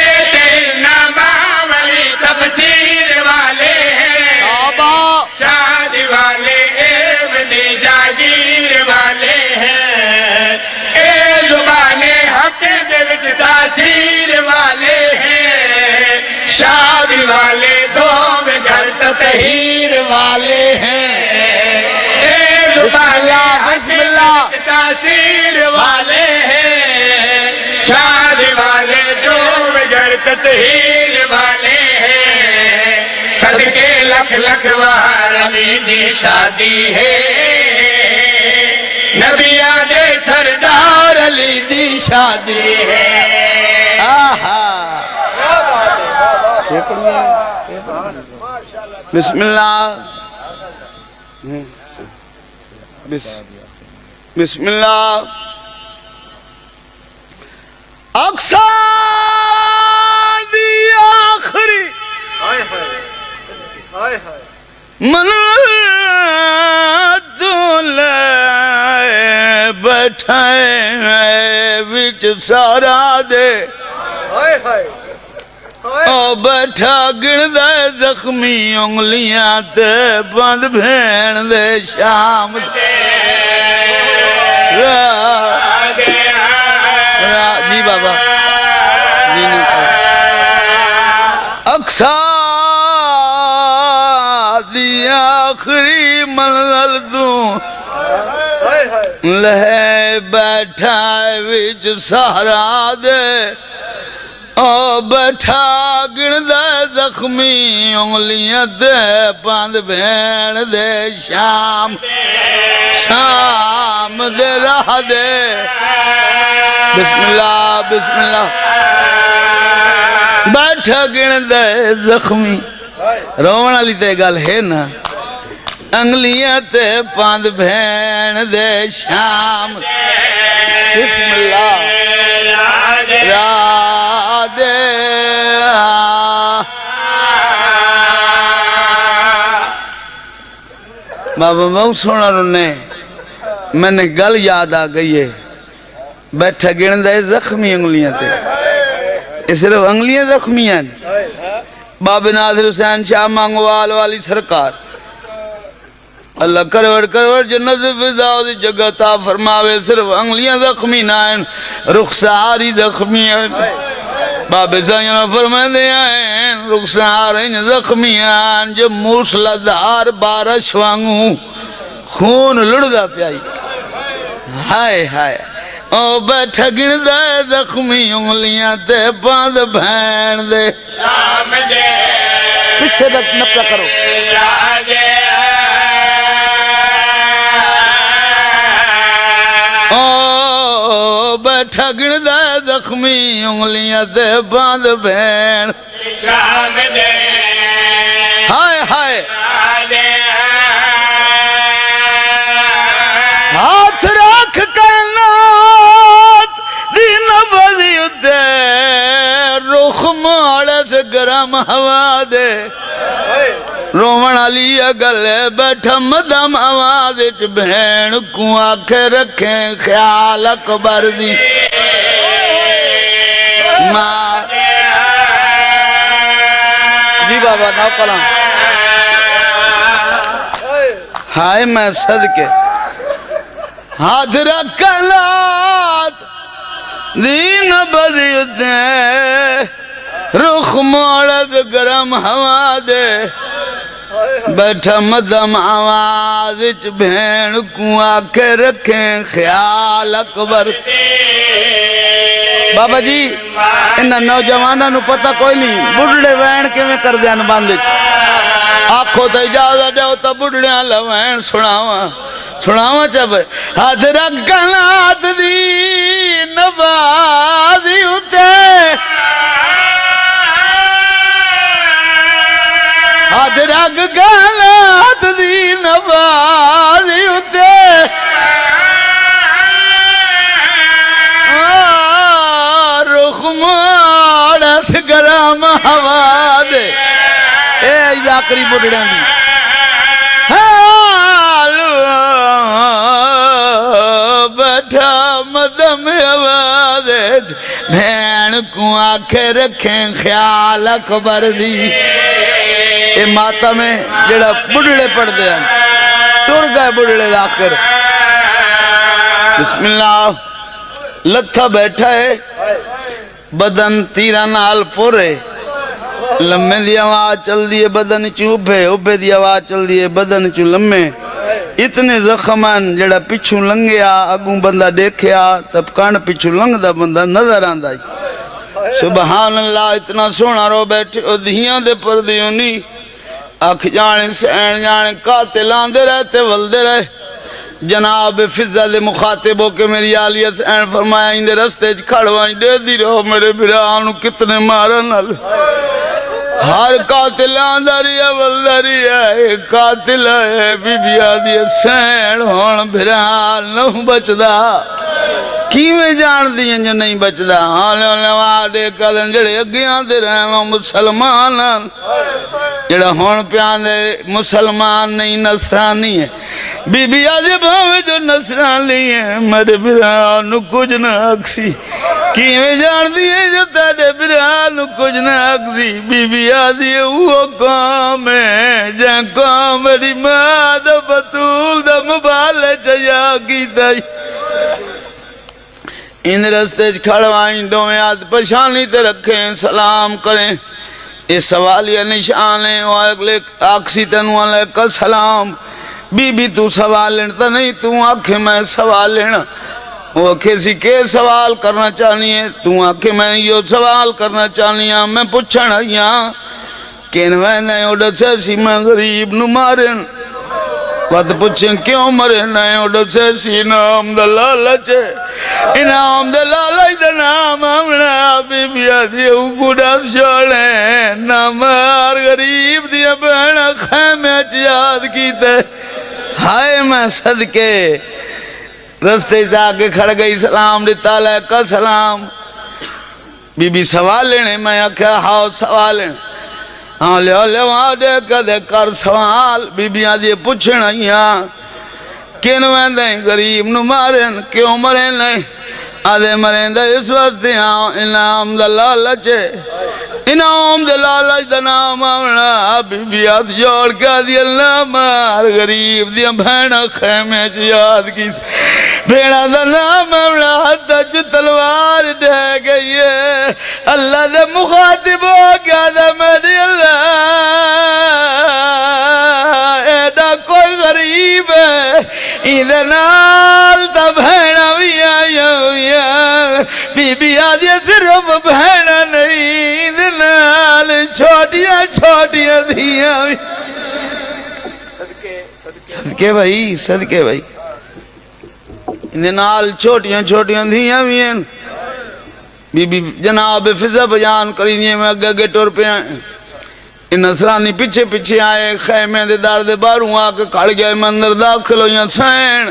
نامہ والے تفسیر والے ہیں آبا شادی والے احمدی جاگیر والے ہیں اے زبان حق دے وچ تاثیر والے ہیں شادی والے دو میں گھر تطہیر والے ہیں اے زبان حق دے وچ تاثیر والے ہیں شادی والے دو میں گھر تطہیر والے ہیں صدقے لکھ لکھ وار علی دی شادی ہے نبیاں دے سردار علی دی شادی ہے آہا بسم اللہ بسم اللہ اقصا دی آخری منزل تو لے بیٹھائے وچ سارا دے او بیٹھا گردہ زخمی انگلیاں تے بند بھین دے شام جی بابا جی اقصا دی آخری منزل تو لے بیٹھا وچ سہارا دے او بیٹھا گردہ زخمی انگلیاں دے پاند بھین دے شام شام دے راہ دے بسم اللہ بیٹھا گردہ زخمی روان علی تے گل ہے نا انگلیاں تے پاند بھین دے شام بسم اللہ را دے بابا بہت سونا رونے میں نے گل یاد آ گئی ہے بیٹھا گرن دے زخمی انگلیاں تے یہ صرف انگلیاں زخمی ہیں باب ناظر حسین شاہ مانگوال والی سرکار اللہ کروڑ جنت فضاؤ دی جگہ تا فرماوے صرف انگلیاں زخمی نہ ہیں رخساری زخمی ہیں باب سائنہ فرمائے دے ہیں رخساری زخمی ہیں جو موسلا دار بارش وانگوں خون لڑدا پیائی ہائے ہائے او بیٹھا گن دے زخمی انگلیاں تے باندھ بھین دے شام دے پیچھے نپتا کرو او بیٹھا گن دے زخمی انگلیاں تے باندھ بھین شام دے ہائے ہائے ہاتھ رکھ کائنات دی نبضی دے رخ ماڑے سے گرم ہوا دے رومن علی گلے بیٹھا مدم آواز اچ بہن کو آنکھیں رکھیں خیال اکبر دی ماں جی بابا نو کلام ہائے میں صدقے ہاتھ رکھلات دین بدیتے رخ موڑت گرم ہوا دے بیٹھا مدم آواز اچ بھین کو آنکھیں رکھیں خیال اکبر بابا جی انہا نوجوانہ نو پتہ کوئی نہیں بڑھڑے وین کے میں کر دیان باندے آنکھوں تا اجازت دے ہوتا بڑھڑے آلہ وین سناواں چاہے ہاتھ رکھنات دی نبازی ہوتے رگ گالات دی نوازی اتے رخ ماڑا سگرام ہوا دے اے آخری بڑھڑیاں دی بیٹھا مدم آواز بھین کو آنکھیں رکھیں خیال اکبر دی اے ماتا میں جڑا بڑھڑے پڑھ دیا ٹور گئے بڑھڑے داخر بسم اللہ لتھا بیٹھا ہے بدن تیرہ نال پورے لمے دی آواز چل دیئے بدن چوبے اوبے دی آواز چل دیئے بدن چو لمے اتنے زخمان جڑا پچھو لنگیا اگوں بندہ دیکھیا تب کان پچھو لنگ دا بندہ نظر آن دائی سبحان اللہ اتنا سونا رو بیٹھے او دھیاں دے پر دیونی اکھ جانے سین جانے قاتل آندے رہتے ولدے رہے جناب فضہ دے مخاطبوں کے میری آلیہ سین فرمایا اندے رستے کھڑوائیں دے دی رہو میرے برانو کتنے مارن آلو ہر قاتل آنداری ہے ولداری ہے قاتل ہے بی بی آدھی سین ہون بھران نہ بچدا کیویں جان دیئے جو نہیں بچدا حالوں لوادے قدن جڑے اگیاں دے رہنوں مسلمان جڑا ہون پیان دے مسلمان نہیں نصرانی ہے بی بی آدھی بھاوے جو نصرانی ہے میرے برانو کچھ نہ اکسی کیویں جان دیئے جو تیرے برانو کچھ نہ اکسی بی بی آدھی وہ کام ہے جہاں کام میری ماں دا بطول دا مبالے چاہیا کی دائی ان رستے کھڑوائیں دویں آدھ پشانی تے رکھیں سلام کریں یہ سوالیہ نشان ہے آکسی تنو علیکہ سلام بی بی تو سوال لینا نہیں تو آنکھیں میں سوال لینا وہ کسی کے سوال کرنا چاہنی ہے تو آنکھیں میں یہ سوال کرنا چاہنی ہے میں پوچھنا یہاں کین ویندیں اوڈر سے سی میں غریب نو مارن بات پوچھیں کیوں مرن ہے اوڈر سے سی نام دلالچے انام دلالچ دا نام ہمنا بی بی آدھی اوگوڑا شولیں نامار غریب دیا بہنا خیمہ چیاد کیتے ہائے میں صدقے رستے جا کے کھڑ گئی سلام دیتا علیکہ سلام بی بی سوال لینے میں آکھا ہاؤ سوال لینے ہاں لے وہاں دے کر سوال بی بی آدھی پوچھنا یہاں کین ویندیں غریب نو مارن کیوں مرن نہیں آدھے مرن دے اس وقت یہاں انعام دلالچے انعام دلالچ دا نام آمنا بی بی آدھ جوڑ کے آدھی اللہ مار غریب دیا بھینا خیمے چی یاد کی بھینا دا نام آمنا حتی جو تلوار دے گئی ہے اللہ دے مخاطب ہو گیا دا میری اللہ ایڈا کوئی غریب ہے ایدھے نال تا بھینا بھی آیا ہویا بی بی آدھی صرف بھینا نہیں ایدھے نال چھوٹیاں چھوٹیاں دھیاں بھی صدقے بھائی صدقے بھائی ایدھے نال چھوٹیاں چھوٹیاں دھیاں بھی ہیں بی بی جناب فضہ بیان کری دیئے میں اگے ٹور پہ آئیں ان نصرانی پیچھے پیچھے آئے خیمے دے دار دے باروں آکے کھڑ گئے مندر داخل ہو یا سین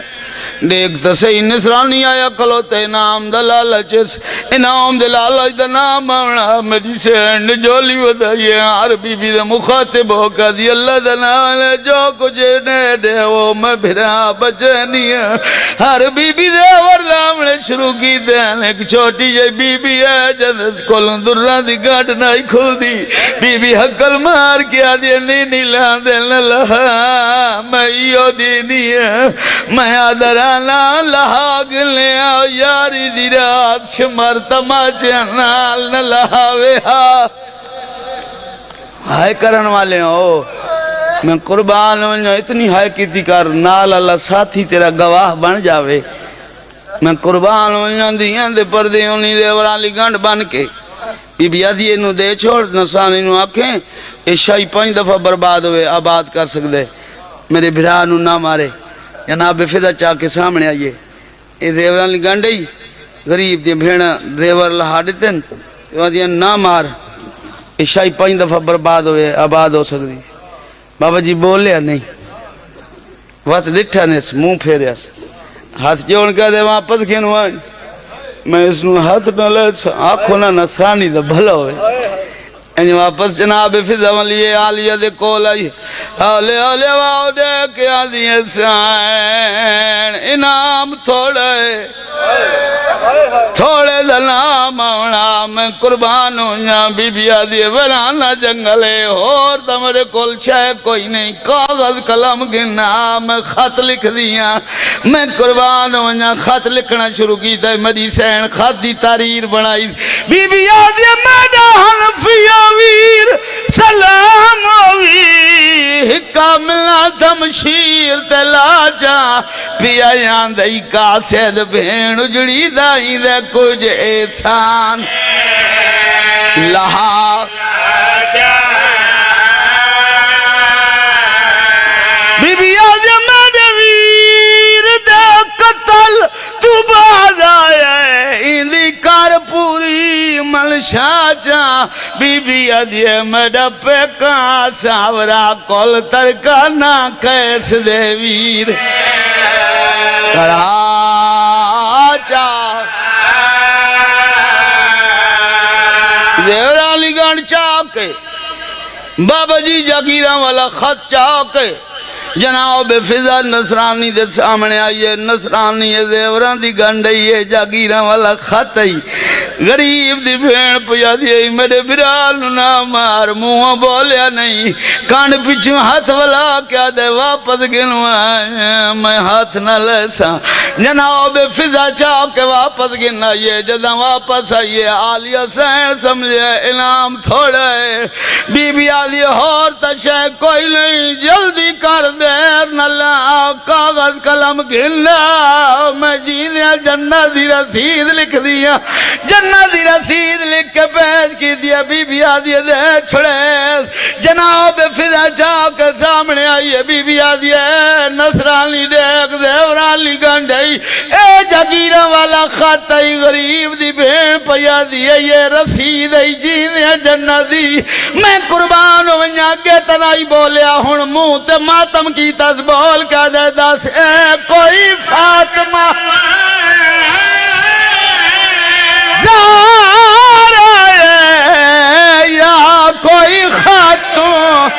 دیکھتا سے نصرانی آیا کھلوتے انعام دلالچ انعام دلالچ دا نام آمنا میری سین جولی ودائیے ہر بی بی دا مخاطب ہو کا دی اللہ دا نام جو کچھ نے دے وہ میں بھرا بچنی ہر بی بی دے ورلامنے شروع کی دین ایک چھوٹی جے بی بی ہے جدد کولن دران دی گاڑ نائی کھل دی بی بی حقل مار کیا دی نینی لاندن لہا میں یو دینی ہے میں آدرانا لہاگ لیا یاری دی رات شمر تماچے نال نہ لہاوے ہاں ہائے کرن والے ہو میں قربان ہوں اتنی ہائے کیتی کر نال اللہ ساتھی تیرا گواہ بن جاوے میں قربان ہوں دیاں دے پردے ہونی دے ورالی گنڈ بن کے بی بی آدھیے نو دے چھوڑ نسانی نو آکھیں ایشائی 5 دفعہ برباد ہوئے آباد کر سکتے میرے بھرا نو نہ مارے جناب فضہ چاہ کے سامنے آئیے اے دیورانی گنڈی غریب دی بھیڑا دیور لہا دیتن تو آدھیاں نہ مار ایشائی 5 دفعہ برباد ہوئے آباد ہو سکتی بابا جی بولیا نہیں وقت ڈٹھا نے منہ پھیریا ہاتھ جوڑ کے دے واپس گھنو آئیں میں اس نو ہاتھ نہ لے آنکھوں نہ نصرانی دا بھلا ہوئے انجھ واپس جناب فضا ولی آلیہ دے کول آئی آلے آلے واؤ دے کے آدھیے سائن انعام تھوڑے تھوڑے دنام آونا میں قربان ہوں یا بی بی آدھیے بنانا جنگلے اور تمہارے کول چاہے کوئی نہیں کاغذ قلم گنا میں خط لکھ دیا میں قربان ہوں یا خط لکھنا شروع کی تھا میری سین خط دی تحریر بنائی بی بی آدھیے میڈا حنفیہ ویر سلام ہوئی کاملہ تمشیر تلا جا پیا یان دائی کاسد بھین اجڑی دائی دے کچھ احسان لہا بی بی آزم ویر دے قتل تو بعد آئے اندی کار پوری ملشا جا بی بی آدھیے میڈا پہ کہاں ساورا کول ترکانا کیس دے ویر کراچا زہر علی گنڈ چاکے بابا جی جاگیرہ والا خط چاکے جناب فضا نصرانی دے سامنے آئیے نصرانی زیوران دی گنڈائیے جاگیرہ والا خط آئی غریب دی بھین پیا دی میرے برال نہ مار موہ بولیا نہیں کان پیچھو ہاتھ والا کیا دے واپس گنو آئے میں ہاتھ نہ لیسا جناب فضا چاہ کے واپس گن آئیے جدہ واپس آئیے آلیہ سین سمجھے انعام تھوڑے بی بی آلیہ اور تشے کوئی نہیں جلدی کر دیر نہ لا کاغذ قلم گھننا میں جیدیا جنہ دی رسید لکھ دیا جنہ دی رسید لکھ کے پیش کی دیا بی بی آدھی دے چھڑے جناب فضا چاہ کے سامنے آئیے بی بی آدھی نصرانی دیکھ دیورانی گنڈائی اے جاگیرہ والا خط آئی غریب دی بھین پیا دی یہ رسید آئی جیدیا جنہ دی میں قربان ہوں آگے تنائی بولیا ہون منہ تے ماتم کی تسبول کا دے دس اے کوئی فاطمہ زہرا ہے یا کوئی خاتون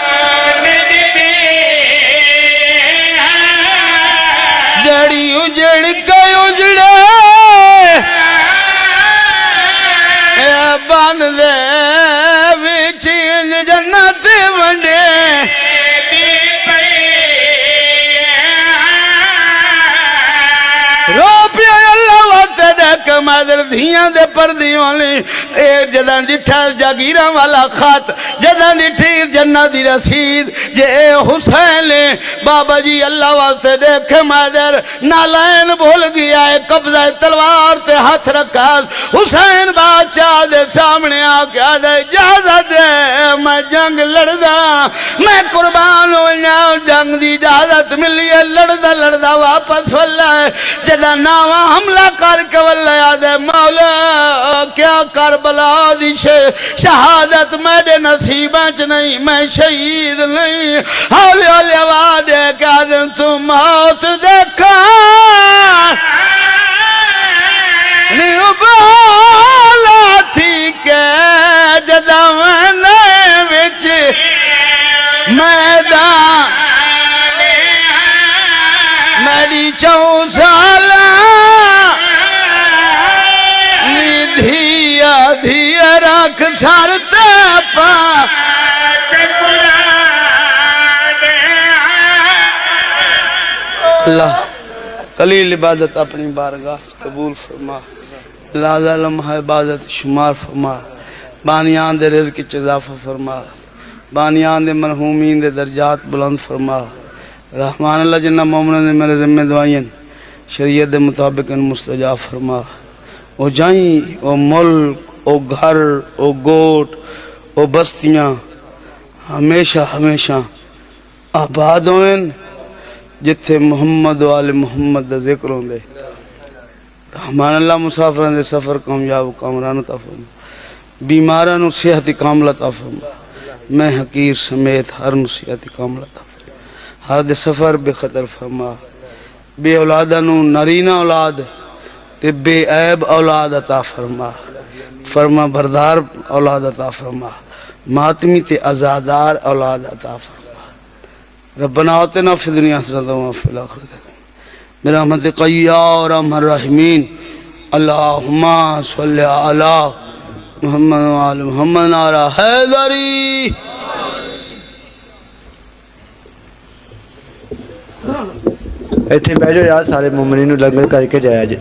جڑی اجڑ گئی اجڑے اے بان دے ویچین جنت ونڈے رو پیا اللہ وارتے دیکھ مادر دھیاں دے پردیوں لی اے جدہ ڈٹھا جاگیرہ والا خط جدہ ڈٹھی جنہ دی رسید جے اے حسین لے بابا جی اللہ وارتے دیکھ مادر نالین بھول گیا ہے قبضہ تلوار تے ہاتھ رکھا حسین بادشاہ دے سامنے آکیا دے اجازت دے میں جنگ لڑدا میں قربان ہوں جنگ دی اجازت ملی ہے لڑدا واپس واللہ جدہ ناوہ حملہ کر کے واللہ یاد ہے مولا کیا کربلا دی شہادت میرے نصیبانچ نہیں میں شہید نہیں ہولی ہولی وعدے کیا دن تم موت دیکھا نہیں بالا تھی کہ جدہ میں نے وچ میدان میری 4 سالہ دھیا دھیا رکھ سارتے پا اللہ قلیل عبادت اپنی بارگاہ قبول فرما لازہ لمحہ عبادت شمار فرما بانیان دے رزق اضافہ فرما بانیان دے مرحومین دے درجات بلند فرما رحمان اللہ جنہ مومنہ دے میرے ذمہ دعائیں شریعت دے مطابق ان مستجاب فرما او جائیں او ملک او گھر او گوٹ او بستیاں ہمیشہ آباد ہوئیں جتھے محمد و آل محمد دا ذکر ہوں دے رحمان اللہ مسافران دے سفر کامیاب و کامران عطا فرما بیماران و صحت کامل عطا فرما میں حقیر سمیت ہر نصیحت کامل عطا فرما، ہر دے سفر بے خطر فرما، بے اولادہ نو نرینہ اولاد تے بے عیب اولاد عطا فرما، فرما بردار اولاد عطا فرما، ماتمی تے ازادار اولاد عطا فرما۔ ربنا آتنا فی الدنیا حسنۃ وفی الآخرۃ برحمتک یا ارحم الراحمین۔ اللہم صلی علی محمد وعلی محمد نعرہ حیدری۔ ਇੱਥੇ ਬਹਿ ਜਾਓ ਯਾਰ, ਸਾਰੇ ਮੁਮਨੀ ਨੂੰ ਲੰਗਰ ਕਰਕੇ ਜਾਇਆ ਜੇ।